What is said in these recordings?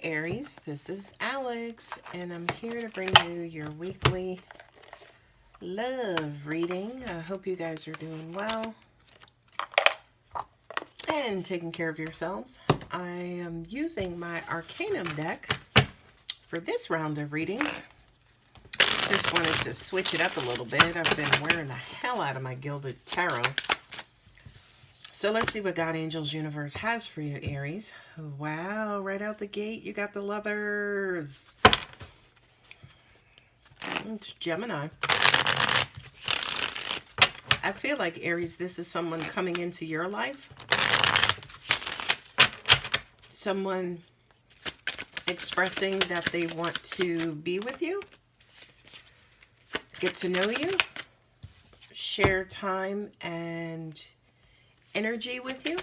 Hey Aries, this is Alex, and I'm here to bring you your weekly love reading. I hope you guys are doing well and taking care of yourselves. I am using my Arcanum deck for this round of readings. Just wanted to switch it up a little bit. I've been wearing the hell out of my Gilded Tarot. So let's see what God, Angels, Universe has for you, Aries. Wow, right out the gate, you got the Lovers. It's Gemini. I feel like, Aries, this is someone coming into your life. Someone expressing that they want to be with you, get to know you, share time and energy with you.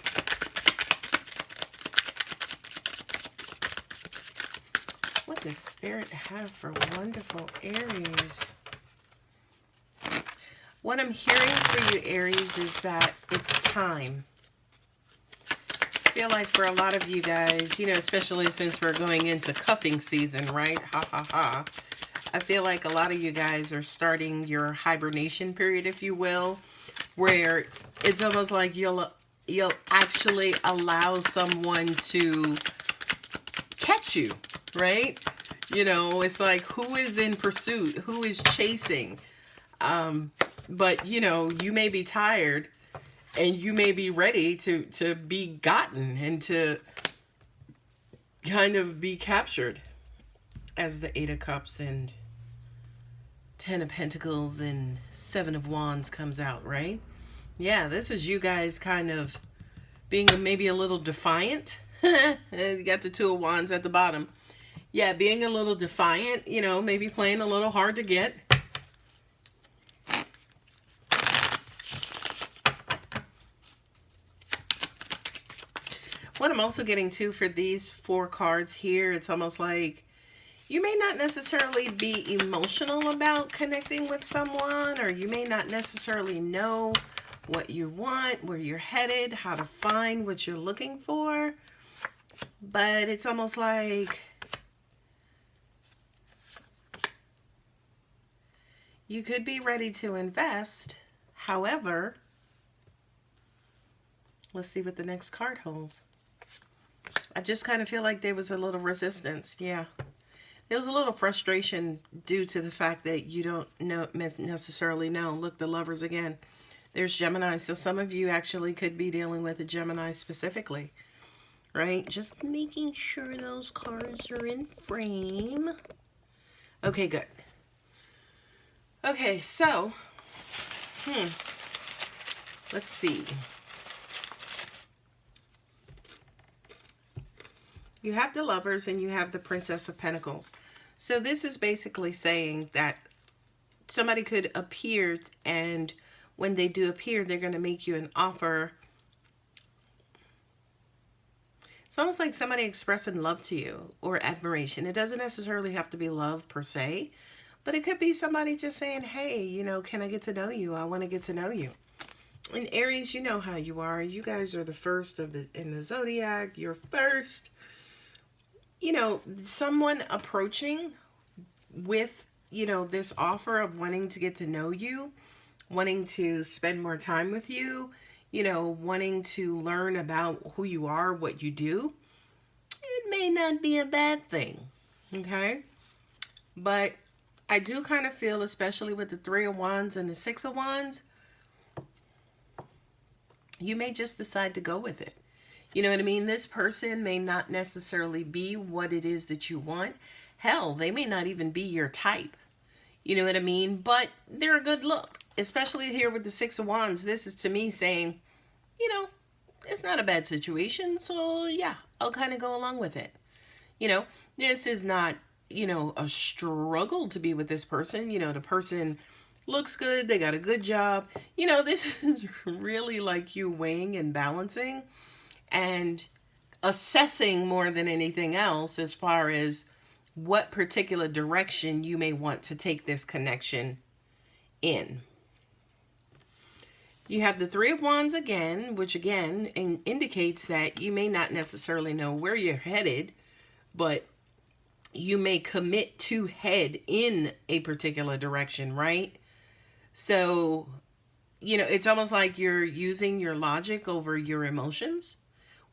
What does Spirit have for wonderful Aries? What I'm hearing for you, Aries, is that it's time. I feel like for a lot of you guys, you know, especially since we're going into cuffing season, right? Ha ha ha. I feel like a lot of you guys are starting your hibernation period, if you will, where it's almost like you'll actually allow someone to catch you, right? You know, it's like, who is in pursuit? Who is chasing? But, you know, you may be tired and you may be ready to be gotten and to kind of be captured, as the Eight of Cups and Ten of Pentacles and Seven of Wands comes out, right? Yeah, this is you guys kind of being maybe a little defiant. You got the Two of Wands at the bottom. Yeah, being a little defiant, you know, maybe playing a little hard to get. What I'm also getting to for these four cards here, it's almost like you may not necessarily be emotional about connecting with someone, or you may not necessarily know what you want, where you're headed, how to find what you're looking for. But it's almost like you could be ready to invest. However, let's see what the next card holds. I just kind of feel like there was a little resistance. Yeah. There was a little frustration due to the fact that you don't necessarily know. Look, the Lovers again. There's Gemini. So some of you actually could be dealing with a Gemini specifically, right? Just making sure those cards are in frame. Okay, good. Okay, so, let's see. You have the Lovers and you have the Princess of Pentacles. So this is basically saying that somebody could appear, and when they do appear, they're going to make you an offer. It's almost like somebody expressing love to you or admiration. It doesn't necessarily have to be love per se, but it could be somebody just saying, hey, you know, can I get to know you? I want to get to know you. And Aries, you know how you are. You guys are the first in the zodiac. You're first. You know, someone approaching with, you know, this offer of wanting to get to know you, wanting to spend more time with you, you know, wanting to learn about who you are, what you do, it may not be a bad thing, okay? But I do kind of feel, especially with the Three of Wands and the Six of Wands, you may just decide to go with it. You know what I mean? This person may not necessarily be what it is that you want. Hell, they may not even be your type. You know what I mean? But they're a good look. Especially here with the Six of Wands. This is to me saying, you know, it's not a bad situation. So yeah, I'll kind of go along with it. You know, this is not, you know, a struggle to be with this person. You know, the person looks good. They got a good job. You know, this is really like you weighing and balancing and assessing more than anything else as far as what particular direction you may want to take this connection in. You have the Three of Wands again, which again indicates that you may not necessarily know where you're headed, but you may commit to head in a particular direction, right? So, you know, it's almost like you're using your logic over your emotions,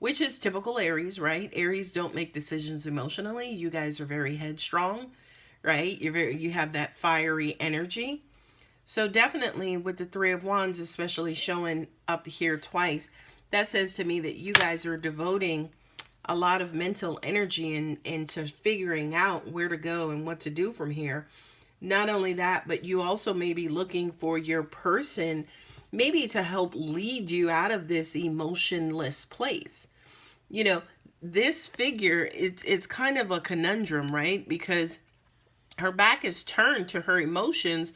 which is typical Aries, right? Aries don't make decisions emotionally. You guys are very headstrong, right? You have that fiery energy. So definitely with the Three of Wands, especially showing up here twice, that says to me that you guys are devoting a lot of mental energy into figuring out where to go and what to do from here. Not only that, but you also may be looking for your person maybe to help lead you out of this emotionless place. You know, this figure, it's kind of a conundrum, right? Because her back is turned to her emotions,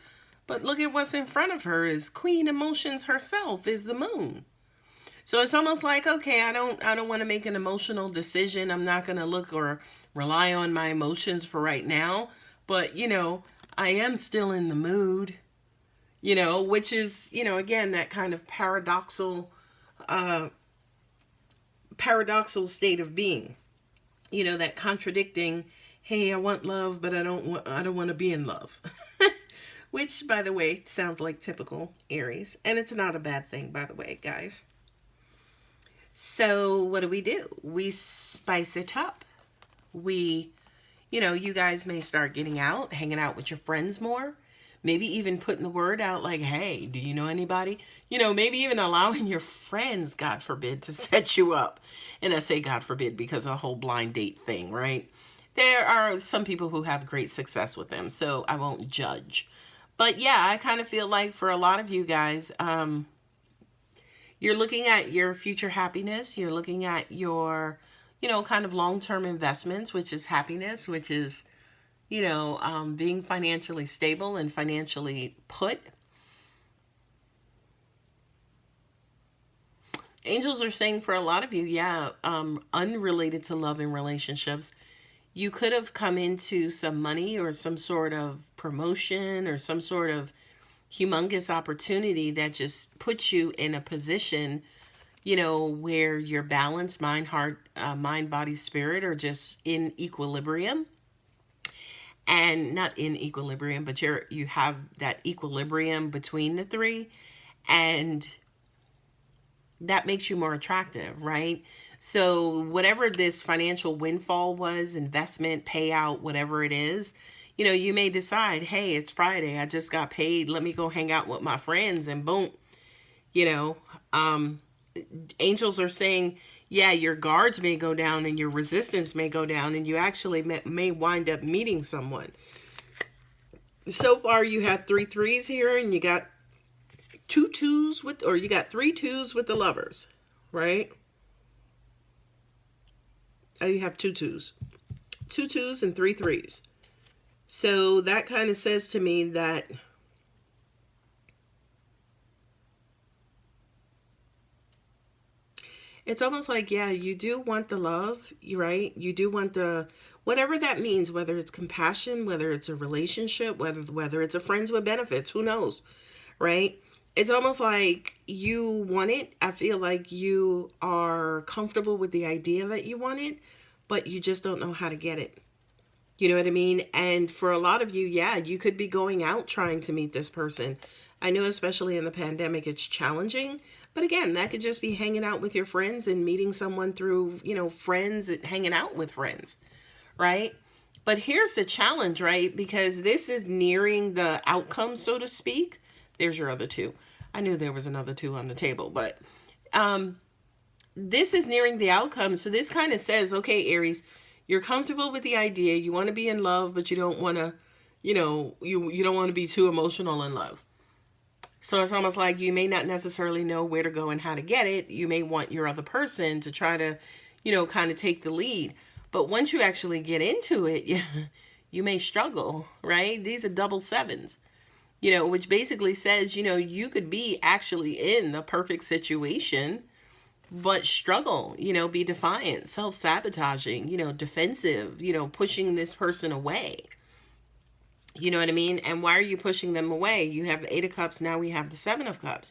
but look at what's in front of her is Queen Emotions herself, is the moon. So it's almost like, okay, I don't want to make an emotional decision. I'm not going to look or rely on my emotions for right now. But, you know, I am still in the mood, you know, which is, you know, again, that kind of paradoxical state of being, you know, that contradicting, hey, I want love, but I don't want to be in love. Which, by the way, sounds like typical Aries. And it's not a bad thing, by the way, guys. So what do? We spice it up. We, you know, you guys may start getting out, hanging out with your friends more. Maybe even putting the word out like, hey, do you know anybody? You know, maybe even allowing your friends, God forbid, to set you up. And I say God forbid because of the whole blind date thing, right? There are some people who have great success with them, so I won't judge. But yeah, I kind of feel like for a lot of you guys, you're looking at your future happiness. You're looking at your, you know, kind of long-term investments, which is happiness, which is, you know, being financially stable and financially put. Angels are saying for a lot of you, yeah, unrelated to love and relationships, you could have come into some money or some sort of promotion or some sort of humongous opportunity that just puts you in a position, you know, where your balance, mind, heart, mind, body, spirit are just in equilibrium. And not in equilibrium, but you have that equilibrium between the three, and that makes you more attractive, right? So whatever this financial windfall was, investment, payout, whatever it is, you know, you may decide, hey, it's Friday, I just got paid, let me go hang out with my friends, and boom, you know, angels are saying, yeah, your guards may go down and your resistance may go down, and you actually may wind up meeting someone. So far, you have 3 3s here, and you got 2 2s with, or you got 3 2s with the lovers, right? Oh, you have 2 2s. 2 2s and 3 3s. So that kind of says to me that it's almost like, yeah, you do want the love, right? You do want the, whatever that means, whether it's compassion, whether it's a relationship, whether it's a friends with benefits, who knows, right? It's almost like you want it. I feel like you are comfortable with the idea that you want it, but you just don't know how to get it. You know what I mean? And for a lot of you, yeah, you could be going out trying to meet this person. I know especially in the pandemic, it's challenging. But again, that could just be hanging out with your friends and meeting someone through, you know, friends, hanging out with friends, right? But here's the challenge, right? Because this is nearing the outcome, so to speak. There's your other 2. I knew there was another 2 on the table, but this is nearing the outcome. So this kind of says, okay, Aries, you're comfortable with the idea. You want to be in love, but you don't want to, you know, you don't want to be too emotional in love. So it's almost like you may not necessarily know where to go and how to get it. You may want your other person to try to, you know, kind of take the lead. But once you actually get into it, you may struggle, right? These are double 7s, you know, which basically says, you know, you could be actually in the perfect situation, but struggle, you know, be defiant, self-sabotaging, you know, defensive, you know, pushing this person away. You know what I mean? And why are you pushing them away? You have the 8 of Cups. Now we have the 7 of Cups.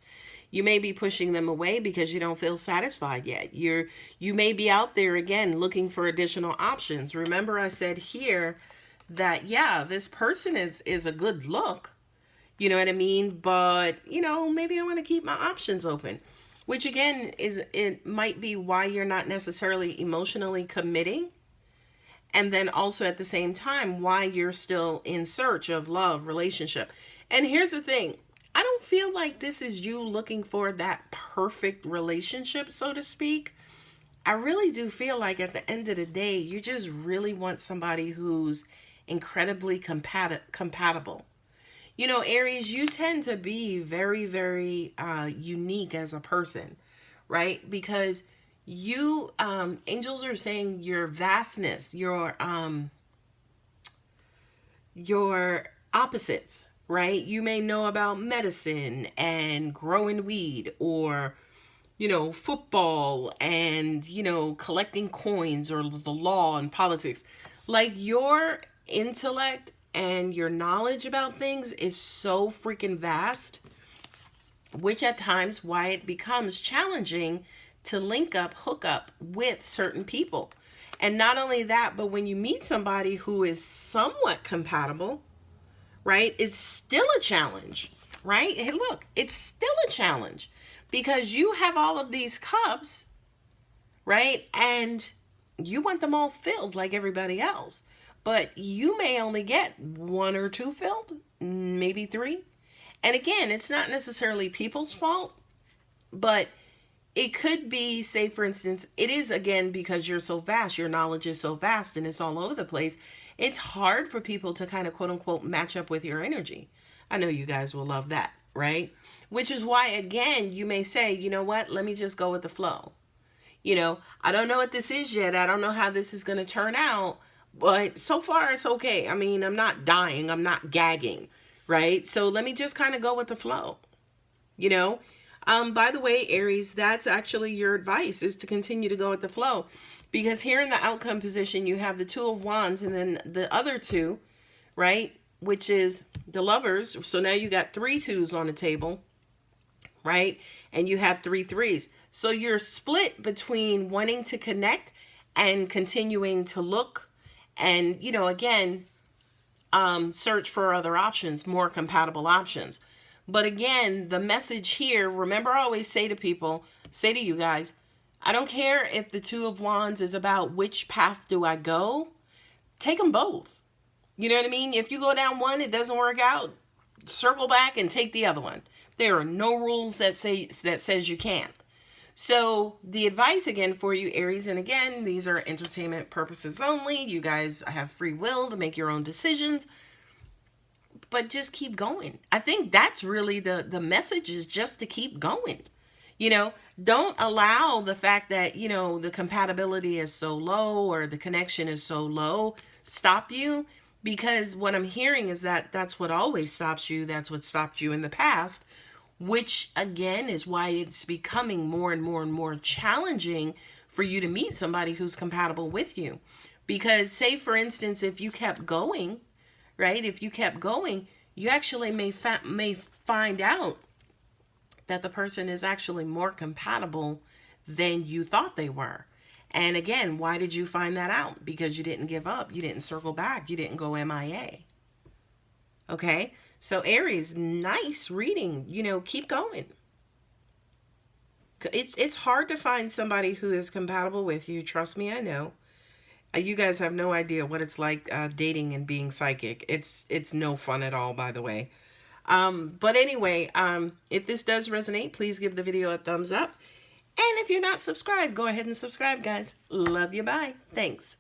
You may be pushing them away because you don't feel satisfied yet. You may be out there again looking for additional options. Remember I said here that, yeah, this person is a good look. You know what I mean? But, maybe I want to keep my options open. Which again, it might be why you're not necessarily emotionally committing. And then also at the same time, why you're still in search of love, relationship. And here's the thing. I don't feel like this is you looking for that perfect relationship, so to speak. I really do feel like at the end of the day, you just really want somebody who's incredibly compatible. Aries, you tend to be very, very unique as a person, right? Because you, angels are saying your vastness, your opposites, right? You may know about medicine and growing weed, or, football and, collecting coins, or the law and politics. Like, your intellect and your knowledge about things is so freaking vast, which at times why it becomes challenging to hook up with certain people. And not only that, but when you meet somebody who is somewhat compatible, right, it's still a challenge, right? Hey, look, it's still a challenge because you have all of these cups, right? And you want them all filled like everybody else. But you may only get 1 or 2 filled, maybe 3. And again, it's not necessarily people's fault, but it could be, say, for instance, it is, again, because you're so vast, your knowledge is so vast and it's all over the place. It's hard for people to kind of, quote unquote, match up with your energy. I know you guys will love that, right? Which is why, again, you may say, you know what, let me just go with the flow. I don't know what this is yet. I don't know how this is going to turn out. But so far, it's okay. I mean, I'm not dying. I'm not gagging, right? So let me just kind of go with the flow, By the way, Aries, that's actually your advice, is to continue to go with the flow. Because here in the outcome position, you have the 2 of Wands and then the other 2, right? Which is the Lovers. So now you got 3 2s on the table, right? And you have 3 3s. So you're split between wanting to connect and continuing to look and, again, search for other options, more compatible options. But again, the message here, remember I always say to you guys, I don't care if the 2 of Wands is about which path do I go, take them both. You know what I mean? If you go down one, it doesn't work out, circle back and take the other one. There are no rules that says you can't. So the advice again for you, Aries, and again, these are entertainment purposes only. You guys have free will to make your own decisions, but just keep going. I think that's really the message, is just to keep going. Don't allow the fact that, the compatibility is so low or the connection is so low stop you, because what I'm hearing is that that's what always stops you. That's what stopped you in the past. Which, again, is why it's becoming more and more and more challenging for you to meet somebody who's compatible with you. Because, say, for instance, if you kept going, right? If you kept going, you actually may find out that the person is actually more compatible than you thought they were. And again, why did you find that out? Because you didn't give up. You didn't circle back. You didn't go MIA. Okay? So Aries, nice reading. Keep going. It's hard to find somebody who is compatible with you. Trust me, I know. You guys have no idea what it's like dating and being psychic. It's no fun at all, by the way. But anyway, if this does resonate, please give the video a thumbs up. And if you're not subscribed, go ahead and subscribe, guys. Love you. Bye. Thanks.